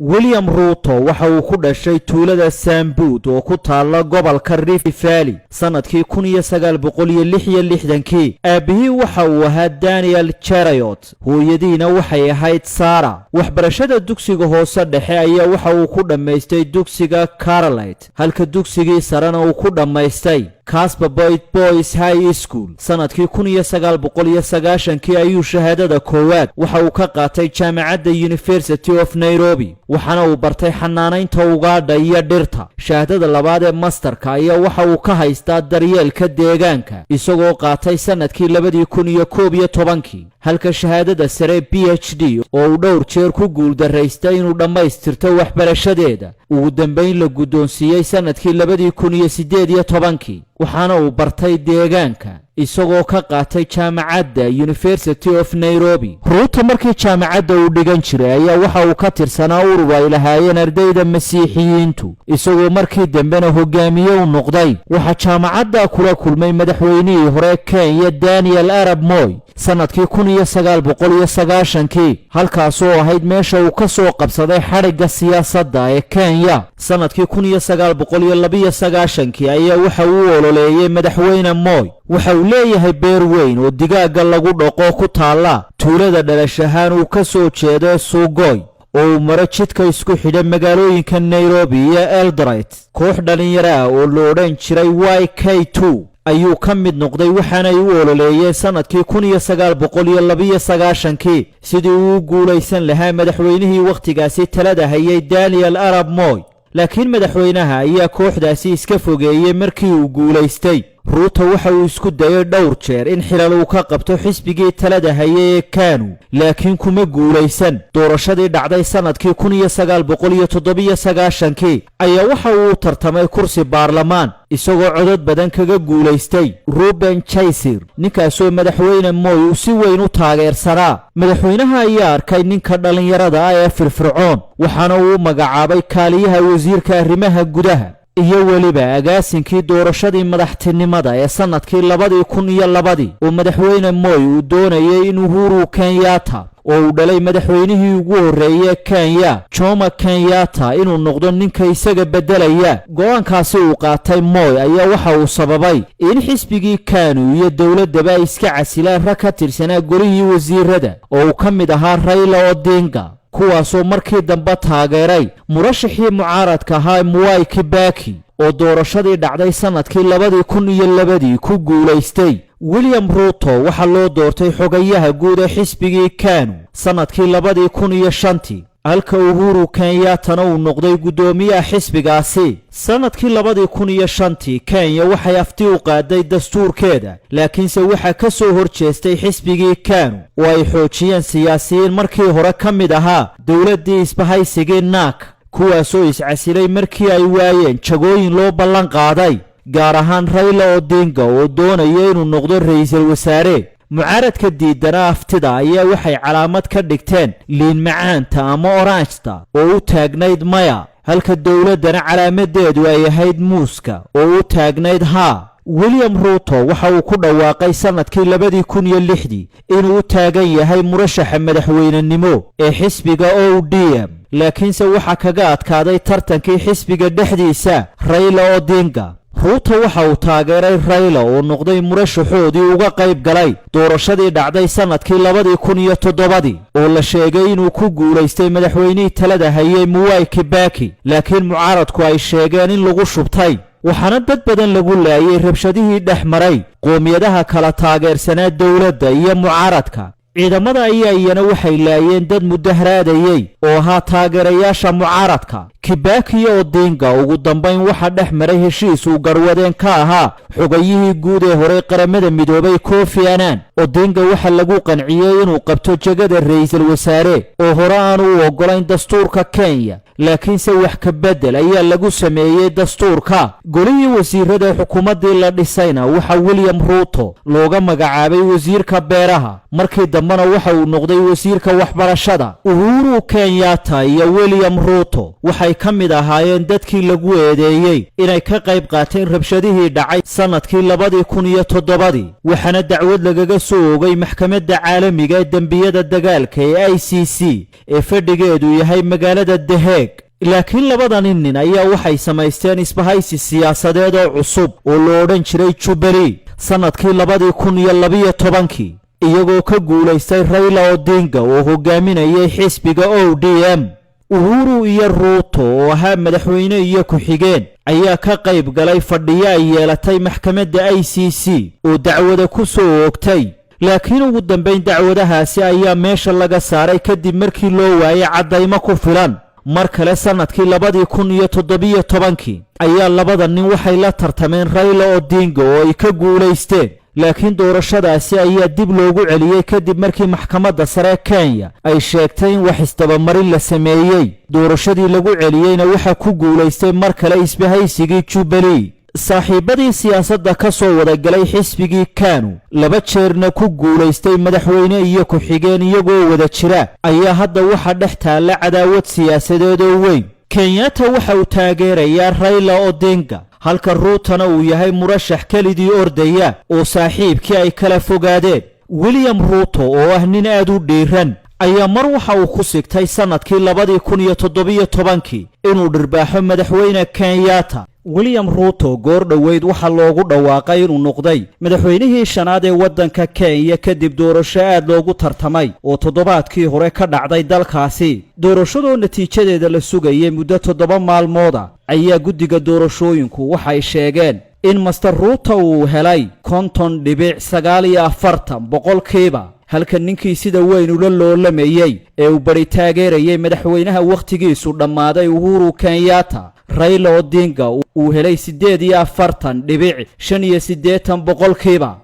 William Ruto waxa uu ku dhashay tuulada Sambud oo ku taala gobolka Rift Valley sanadkii 1966. Aabihii waxa uu ahaa Daniel Cheruiyot, hooyadiina waxay ahayd Sarah. Waxbarashada dugsiga hoose dhexe ayaa waxa uu ku dhamaystay dugsiga Carolite, halka dugsigii sarena uu ku dhamaystay Casper Boys High School. sanadkii 1990 ayuu shahaadada koowaad waxa uu ka qaatay jaamacadda University of Nairobi, waxaana uu bartay xanaanaynta ugaadha iyo dhirta. shahaadada labaad ee masterka ayaa waxa uu ka haystaa daryeelka deegaanka, isagoo qaatay sanadkii 2011, halka shahaadada sare PhD oo uu dhowr jeer ku guuldaraystay inuu dhammaystirto waxbarashadeeda ugu dambayn la guddoonsiiyey sanadkii 2018, waxaana uu bartay deegaanka isagoo ka qaatay jaamacadda University of Nairobi. Ruto markii jaamacadda uu dhigan jiray ayaa waxa uu ka tirsanaa urur ay lahaayeen ardayda Masiixiyiintu, isagoo markii dambena hogaamiye u noqday. waxa jaamacadda kula kulmay madaxweynihii hore Kenya Daniel Arap Moi sanadkii 1990, halkaasoo ahayd meesha uu ka soo qabsaday xadhigga siyaasadda ee Kenya. sanadkii 1992 ayaa waxa uu ololeeyay madaxweyne Moi. waxa uu leeyahay beer weyn oo digaaga lagu dhaqo ku taala tuulada dhalashahaan uu ka soo jeedo Sugoi, oo uu maro jidka isku xidha magaalooyinka Nairobi iyo Eldoret. koox dhalinyaro ah oo la odhan jiray YK2 ayuu ka mid noqday, waxaana ay u ololeeyeen sanadkii 1992 sidii uu guulaysan lahaa madaxweynihii wakhtigaasi talada hayay Daniel Arap Moi. laakiin madaxweynaha ayaa kooxdaasi iska fogeeyey markii uu guulaystay. Ruto waxa uu isku dayay dhowr jeer in xilal uu ka qabto xisbigii talada hayay ee KANU, laakiin kuma guulaysan. doorashadii dhacday sanadkii 1997 ayaa waxa uu tartamay kursi baarlamaan, isagoo codad badan kaga guulaystay Ruben Chaisir, ninkaasoo madaxweyne Moi uu si weyn u taageersanaa. madaxweynaha ayaa arkay ninka dhalinyarada ah ee firfircoon, waxaana uu magacaabay kaaliyaha wasiirka arrimaha gudaha iyo weliba agaasinkii doorashadii madaxtinimada ee sanadkii 2002 oo madaxweyne Moi uu doonayay in Uhuru Kenyatta oo uu dhalay madaxweynihii ugu horreeyay Kenya Jomo Kenyatta inuu noqdo ninka isaga bedelaya. go'aankaasi uu qaatay Moi ayaa waxa uu sababay in xisbigii KANU iyo dowladaba ay iska casilaan rag ka tirsanaa golihii wasiirada oo uu ka mid ahaa Raila Odinga, kuwaasoo markii dambe taageeray murashaxii mucaaradka ahaa Mwai Kibaki oo doorashadii dhacday sanadkii 2002 ku guulaystay. William Ruto waxa loo doortay xogayaha guud ee xisbigii KANU sanadkii 2005, halka Uhuru Kenyattana uu noqday guddoomiyaha xisbigaasi. sanadkii 2005 Kenya waxay afti u qaaday dastuurkeeda, laakiinse waxa ka soo horjeestay xisbigii KANU oo ay xoojiyeen siyaasiyiin markii hore ka mid ahaa dowladdii isbahaysigii NARC, kuwaasoo iscasilay markii ay waayeen jagooyin loo ballan qaaday, gaar ahaan Raila Odinga oo doonaya inuu noqdo ra'iisul wasaare. mucaaradka diidana aftida ayaa waxay calaamad ka dhigteen liin macaanta ama oranjta oo u taagnayd maya, halka dowladdana calaamadeedu ay ahayd muuska oo u taagnayd haa. William Ruto waxa uu ku dhawaaqay sanadkii 2006 inuu u taagan yahay murashaxa madaxweynenimo ee xisbiga ODM, laakiinse waxa kaga adkaaday tartankii xisbiga dhexdiisa Raila Odinga. Ruto waxa uu taageeray Raila oo noqday murashaxoodii uga qayb galay doorashadii dhacday sanadkii 2007 oo la sheegay inuu ku guulaystay madaxweynihii talada hayay Mwai Kibaki, laakiin mucaaradku ay sheegeen in lagu shubtay. waxaana dad badan lagu laayay rabshadihii dhex maray qoomiyadaha kala taageersanaa dowladda iyo mucaaradka. ciidamada ayaa iyana waxay laayeen dad mudaharaadayay oo ahaa taageerayaasha mucaaradka. Kibaki iyo Odinga ugu dambayn waxa dhex maray heshiis uu garwadeen ka ahaa xogayihii guud ee hore qaramada midoobay Kofi Annan. Odinga waxa lagu qanciyay inuu qabto jagada ra'iisul wasaare oo hore aan u ogolayn dastuurka Kenya, laakiinse wax ka beddel ayaa lagu sameeyey dastuurka. golihii wasiirada xukuumaddii la dhisayna waxaa william ruuto looga magacaabay wasiirka beeraha, markii dambena waxa uu noqday wasiirka waxbarashada. uhuru kenyatta iyo william ruuto waxay ka mid ahaayeen dadkii lagu eedeeyey inay ka qayb qaateen rabshadihii dhacay sannadkii 2007, waxaana dacwad lagaga soo oogay maxkamadda caalamiga ee dembiyada dagaalka ee ICC ee fadhigeedu yahay magaalada The Hague. laakiin labadani nin ayaa waxay samaysteen isbahaysi siyaasadeed oo cusub oo loo odhan jiray Jubilee sannadkii 2012 iyagoo ka guulaystay Raila Odinga oo hogaaminayay xisbiga ODM. uhuru iyo ruuto oo ahaa madaxweyne iyo ku-xigeen ayaa ka qayb galay fadhiyo ay yeelatay maxkamadda ICC oo dacwada ku soo oogtay, laakiin ugu dambayn dacwadahaasi ayaa meesha laga saaray kadib markii loo waayay caddaymo ku filan. mar kale sannadkii 2017 ayaa labada nin waxay la tartameen Raila Odinga oo ay ka guulaysteen, laakiin doorashadaasi ayaa dib loogu celiyey kadib markii maxkamadda sare Kenya ay sheegtay in wax isdabamarin la sameeyey. doorashadii lagu celiyeyna waxaa ku guulaystay mar kale isbahaysigii Jubilee. saaxiibadii siyaasadda ka soo wada galay xisbigii KANU 2 jeerna ku guulaystay madaxweyne iyo ku-xigeen iyagoo wada jira ayaa hadda waxa dhex taalla cadaawad siyaasadeed oo weyn. Kenyatta waxa uu taageerayaa Raila Odinga, halka ruutana uu yahay murashax kelidii ordaya oo saaxiibkii ay kala fogaadeen. william ruuto oo ah nin aad u dhiiran ayaa mar waxa uu ku sigtay sannadkii 2017 inuu dhirbaaxo madaxweyne Kenyatta. william ruuto goor dhoweyd waxaa loogu dhawaaqay inuu noqday madaxweynihii shanaad ee waddanka Kenya kadib doorasho aad loogu tartamay oo toddobaadkii hore ka dhacday dalkaasi. doorashadoo natiijadeeda la sugayay muddo 7 maalmooda ayaa guddiga doorashooyinku waxay sheegeen in Master Ruto uu helay 50.49 boqolkiiba, halka ninkii sida weyn ula loolamayey ee uu bari taageerayay madaxweynaha wakhtigiisu dhammaaday Uhuru Kenyatta Raila Odinga uu helay 48.85 boqolkiiba.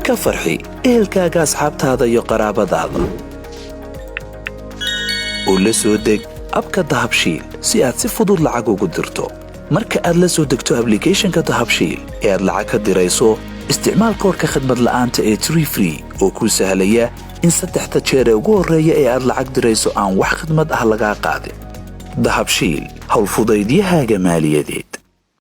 ka farxi ehelkaaga, asxaabtaada iyo qaraabadaada. oo la soo deg abka Dahabshiil si aad si fudud lacag ugu dirto. marka aad la soo degto applicationka Dahabshiil ee aad lacag ka dirayso, isticmaal koodka khidmad la'aanta ee Tree Free oo kuu sahlaya in 3 jeer ee ugu horreeya ee aad lacag dirayso aan wax khidmad ah laga qaadin. Dahabshiil, hawl fudaydiyahaaga maaliyadeed.